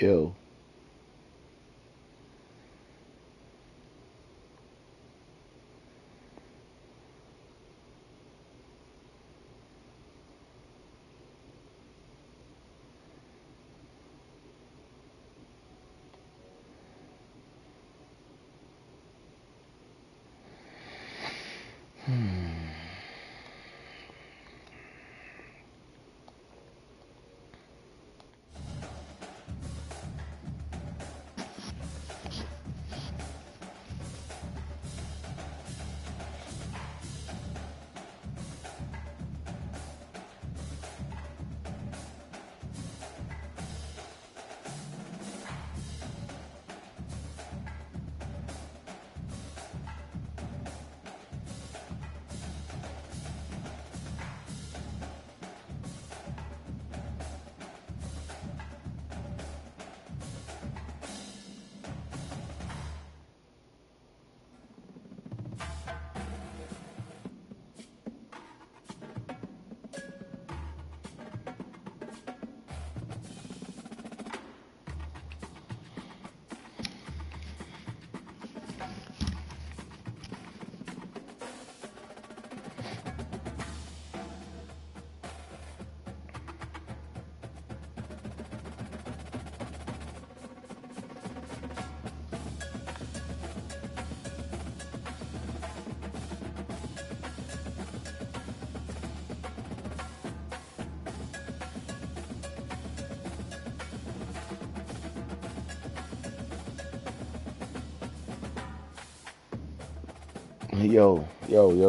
Yo.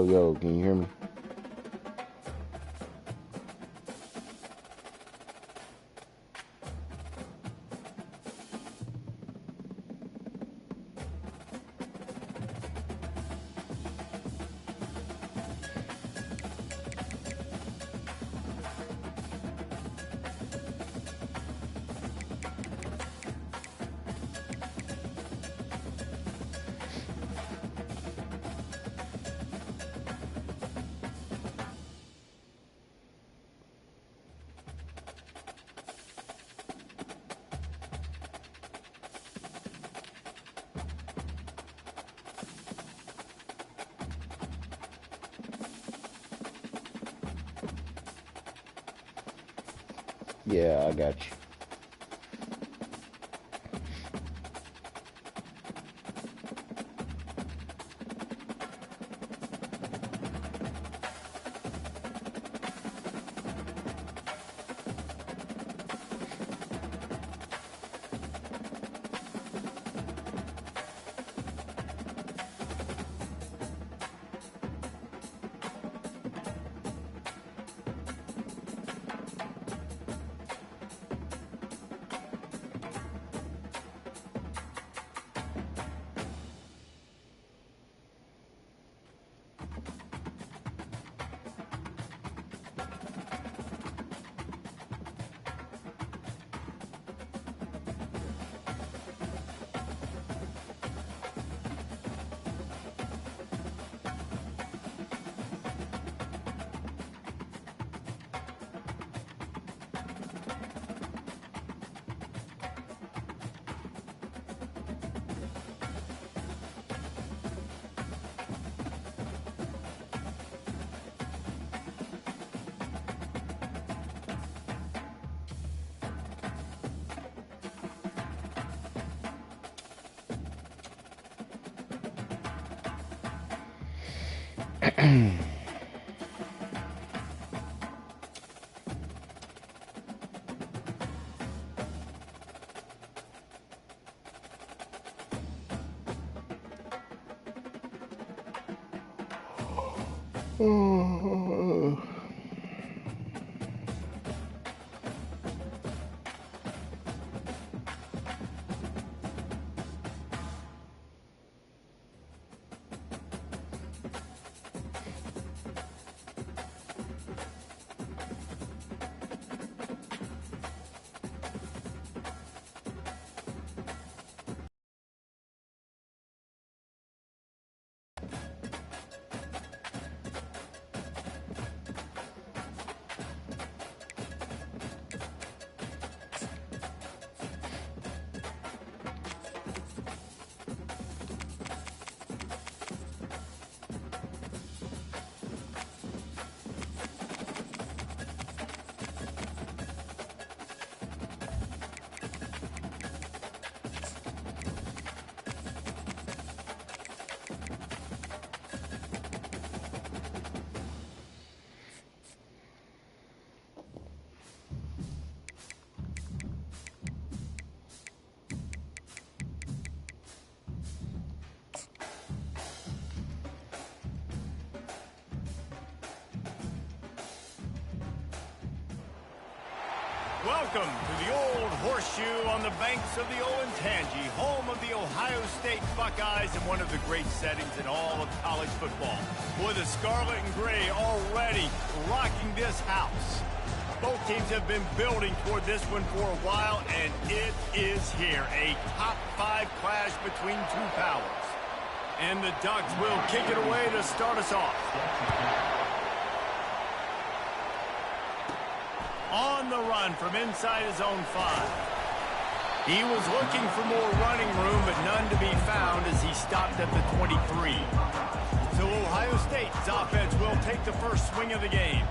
Yo. Can you hear me? Yeah, I got you. Welcome to the Old Horseshoe on the banks of the old Ncaa, home of the Ohio State Buckeyes and one of the great settings in all of college football. Boy, the Scarlet and Gray already rocking this house. Both teams have been building toward this one for a while, and it is here. A top 5 clash between two powers. And the Ducks will kick it away to start us off. On the run from inside his own 5. He was looking for more running room, but none to be found as he stopped at the 23. So Ohio State's offense will take the first swing of the game.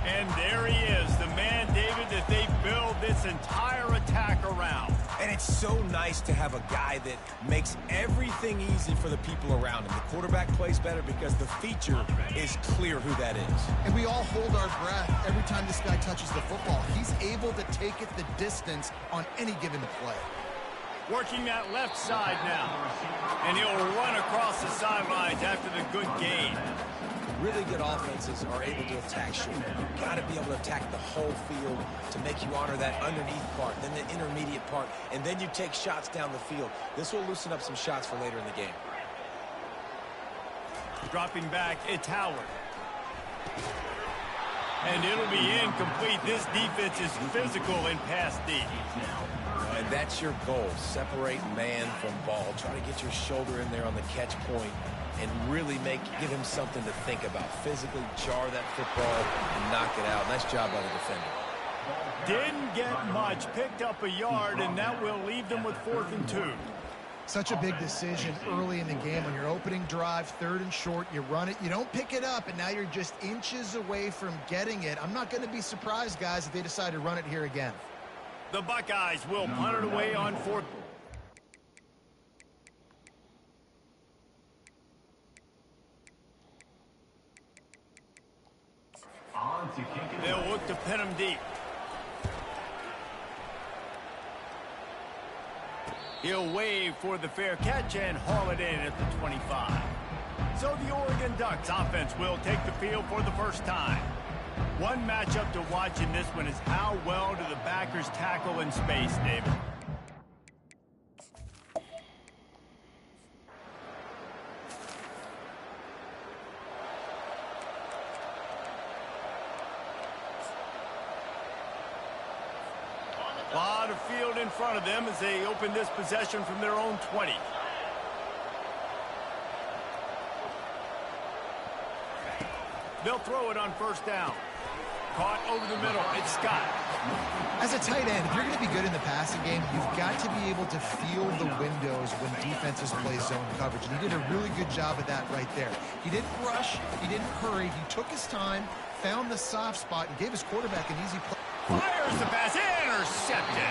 And there he is, the man, David, that they build this entire attack around. And it's so nice to have a guy that makes everything easy for the people around him. The quarterback plays better because the feature is clear who that is. And we all hold our breath every time this guy touches the football. He's able to take it the distance on any given play. Working that left side now. And he'll run across the sidelines after the good gain. Really good offenses are able to attack short. You've got to be able to attack the whole field to make you honor that underneath part, then the intermediate part, and then you take shots down the field. This will loosen up some shots for later in the game. Dropping back, it's Howard. And it'll be incomplete. This defense is physical in pass D. And that's your goal. Separate man from ball. Try to get your shoulder in there on the catch point and really give him something to think about. Physically jar that football and knock it out. Nice job by the defender. Didn't get much. Picked up a yard, and that will leave them with 4th and 2. Such a big decision early in the game. When your opening drive, 3rd and short, you run it, you don't pick it up, and now you're just inches away from getting it. I'm not going to be surprised, guys, if they decide to run it here again. The Buckeyes will punt it away on 4th. They'll look to pin him deep. He'll wave for the fair catch and haul it in at the 25. So the Oregon Ducks offense will take the field for the first time. One matchup to watch in this one is how well do the backers tackle in space, David. A lot of field in front of them as they open this possession from their own 20. They'll throw it on 1st down. Caught over the middle. It's Scott. As a tight end, if you're going to be good in the passing game, you've got to be able to feel the windows when defenses play zone coverage. And he did a really good job of that right there. He didn't rush. He didn't hurry. He took his time, found the soft spot, and gave his quarterback an easy play. Fires the pass. Intercepted.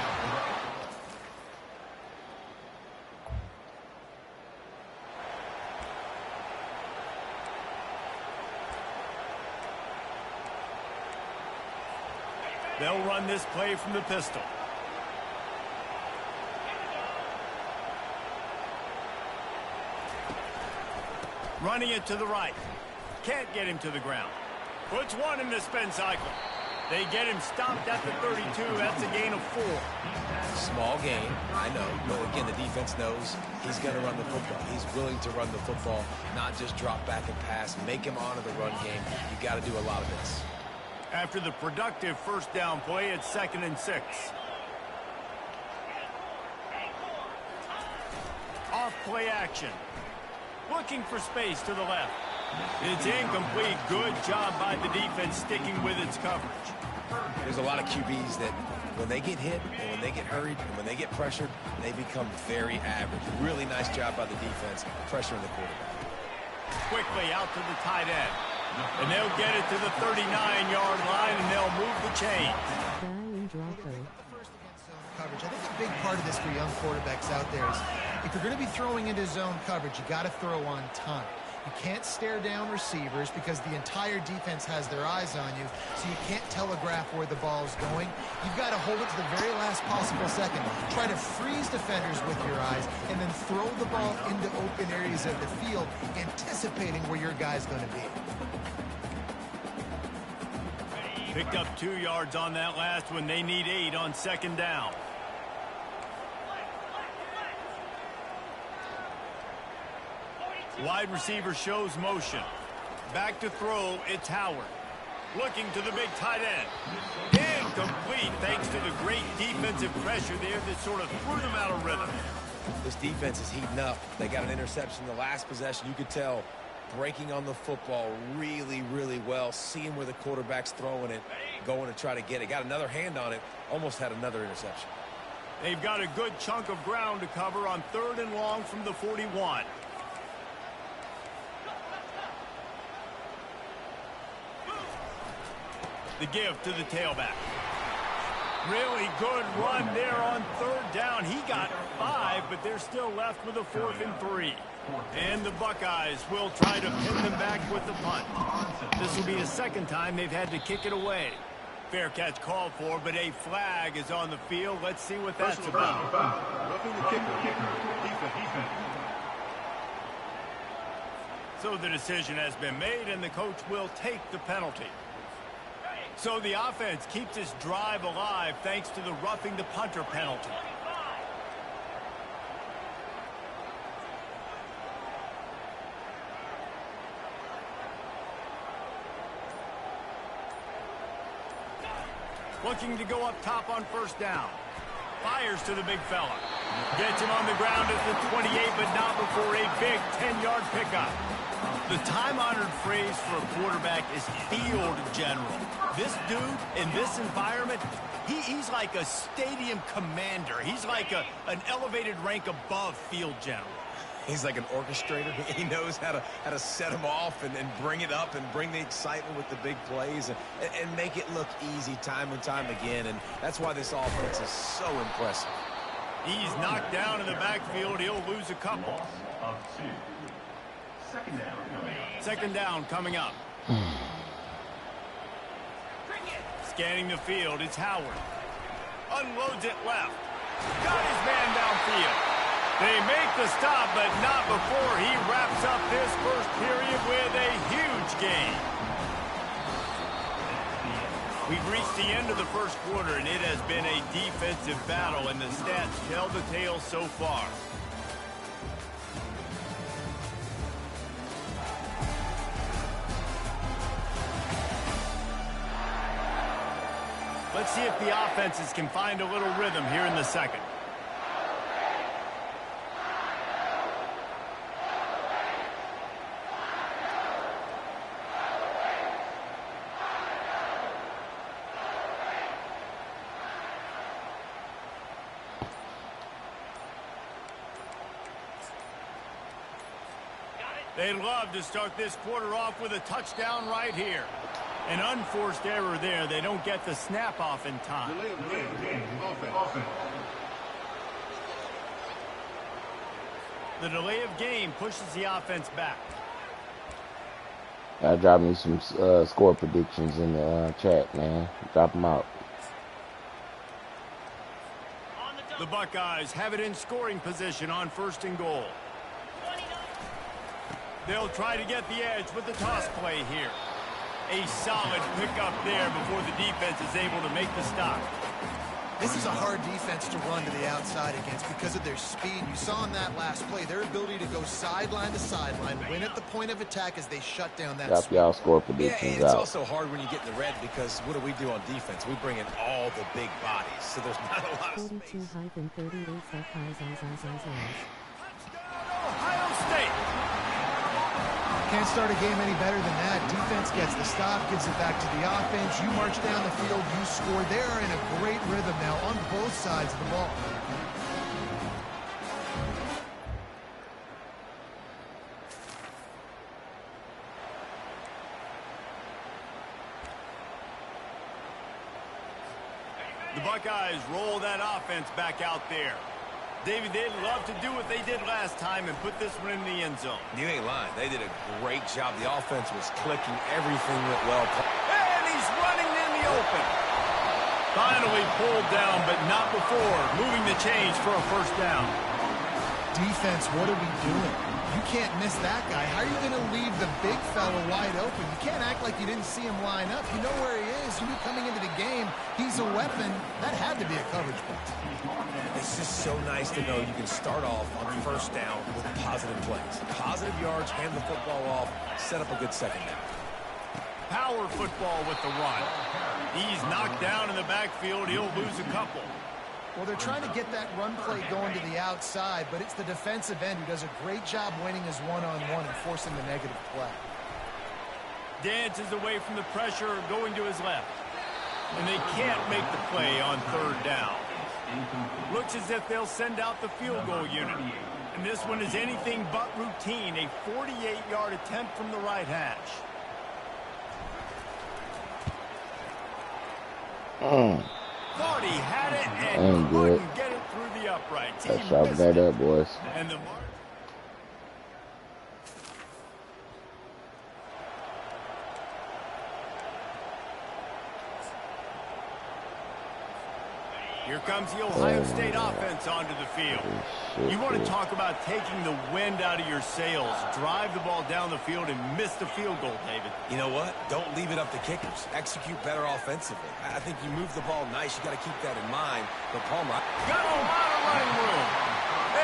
They'll run this play from the pistol. Running it to the right. Can't get him to the ground. Puts one in the spin cycle. They get him stopped at the 32. That's a gain of 4. Small gain, I know. But again, the defense knows he's going to run the football. He's willing to run the football, not just drop back and pass. Make him honor the run game. You got to do a lot of this. After the productive 1st down play, it's 2nd and 6. Off play action. Looking for space to the left. It's incomplete. Good job by the defense sticking with its coverage. There's a lot of QBs that when they get hit and when they get hurried and when they get pressured, they become very average. Really nice job by the defense pressuring the quarterback. Quickly out to the tight end. And they'll get it to the 39-yard line, and they'll move the chain. Coverage. I think a big part of this for young quarterbacks out there is if you're going to be throwing into zone coverage, you got to throw on time. You can't stare down receivers because the entire defense has their eyes on you, so you can't telegraph where the ball's going. You've got to hold it to the very last possible second. Try to freeze defenders with your eyes and then throw the ball into open areas of the field, anticipating where your guy's going to be. Picked up 2 yards on that last one. They need 8 on second down. Wide receiver shows motion. Back to throw, it's Howard. Looking to the big tight end. Incomplete thanks to the great defensive pressure there that sort of threw them out of rhythm. This defense is heating up. They got an interception in the last possession. You could tell breaking on the football really, really well, seeing where the quarterback's throwing it, going to try to get it. Got another hand on it, almost had another interception. They've got a good chunk of ground to cover on 3rd and long from the 41. The give to the tailback. Really good run there on 3rd down. He got 5, but they're still left with a 4th and 3. And the Buckeyes will try to pin them back with the punt. This will be the second time they've had to kick it away. Fair catch called for, but a flag is on the field. Let's see what that's about. So the decision has been made, and the coach will take the penalty. So the offense keeps this drive alive thanks to the roughing the punter penalty. Looking to go up top on 1st down. Fires to the big fella. Gets him on the ground at the 28, but not before a big 10-yard pickup. The time-honored phrase for a quarterback is field general. This dude, in this environment, he's like a stadium commander. He's like an elevated rank above field general. He's like an orchestrator. He knows how to set them off and bring it up and bring the excitement with the big plays and make it look easy time and time again. And that's why this offense is so impressive. He's knocked down in the backfield. He'll lose a couple. Second down coming up. Scanning the field, it's Howard. Unloads it left. Got his man downfield. They make the stop, but not before he wraps up this first period with a huge gain. We've reached the end of the first quarter, and it has been a defensive battle, and the stats tell the tale so far. Let's see if the offenses can find a little rhythm here in the second. They'd love to start this quarter off with a touchdown right here. An unforced error there. They don't get the snap off in time. The delay of game pushes the offense back. Drop me some score predictions in the chat, man. Drop them out. The Buckeyes have it in scoring position on 1st and goal. They'll try to get the edge with the toss play here. A solid pickup there before the defense is able to make the stop. This is a hard defense to run to the outside against because of their speed. You saw in that last play their ability to go sideline to sideline, win at the point of attack as they shut down that. Drop y'all score predictions out. Yeah, it's out. also hard when you get in the red because what do we do on defense? We bring in all the big bodies, so there's not a lot of space. 42-38 Ohio State. Can't start a game any better than that. Defense gets the stop, gives it back to the offense. You march down the field, you score. They're in a great rhythm now on both sides of the ball. The Buckeyes roll that offense back out there. Davey, they'd love to do what they did last time and put this one in the end zone. You ain't lying. They did a great job. The offense was clicking. Everything went well. And he's running in the open. Finally pulled down, but not before moving the chains for a 1st down. Defense, what are we doing? You can't miss that guy. How are you going to leave the big fella wide open? You can't act like you didn't see him line up. You know where he is. plays. You knew coming into the game, he's a weapon. That had to be a coverage play. It's just so nice to know you can start off on first down with positive plays. Positive yards, hand the football off, set up a good second down. Power football with the run. He's knocked down in the backfield. He'll lose a couple. Well, they're trying to get that run play going to the outside, but it's the defensive end who does a great job winning his one-on-one and forcing the negative play. Dances away from the pressure, going to his left. And they can't make the play on third down. Looks as if they'll send out the field goal unit. And this one is anything but routine. A 48-yard attempt from the right hash. Thought he had it and couldn't get it through the uprights. Let's sharpen that up, boys. And the mark. Here comes the Ohio State offense onto the field. You want to talk about taking the wind out of your sails. Drive the ball down the field and miss the field goal, David. You know what? Don't leave it up to kickers. Execute better offensively. I think you move the ball nice. You got to keep that in mind. But Palmer got a lot of running room.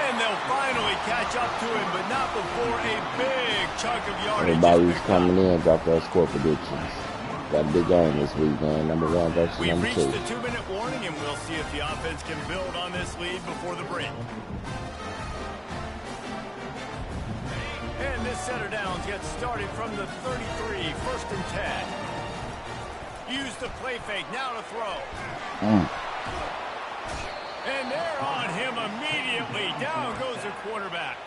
And they'll finally catch up to him, but not before a big chunk of yardage. Everybody's coming in, drop their score predictions. Got a big game this week, man. Number 1 versus number 2. We've reached the 2-minute warning, and we'll see if the offense can build on this lead before the break. And this set of downs gets started from the 33, 1st and 10. Use the play fake, now to throw. And they're on him immediately. Down goes the quarterback.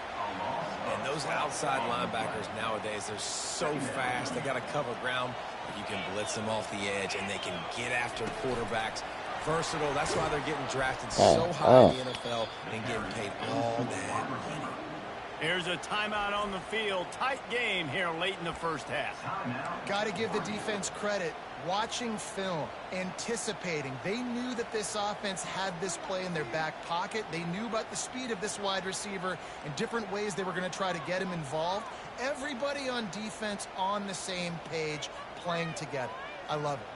And those outside linebackers nowadays, they're so fast. They got to cover ground. You can blitz them off the edge, and they can get after quarterbacks. Versatile. That's why they're getting drafted so high in the NFL and getting paid all that money. Here's a timeout on the field. Tight game here late in the first half. Got to give the defense credit. Watching film, anticipating. They knew that this offense had this play in their back pocket. They knew about the speed of this wide receiver and different ways they were going to try to get him involved. Everybody on defense on the same page, playing together. I love it.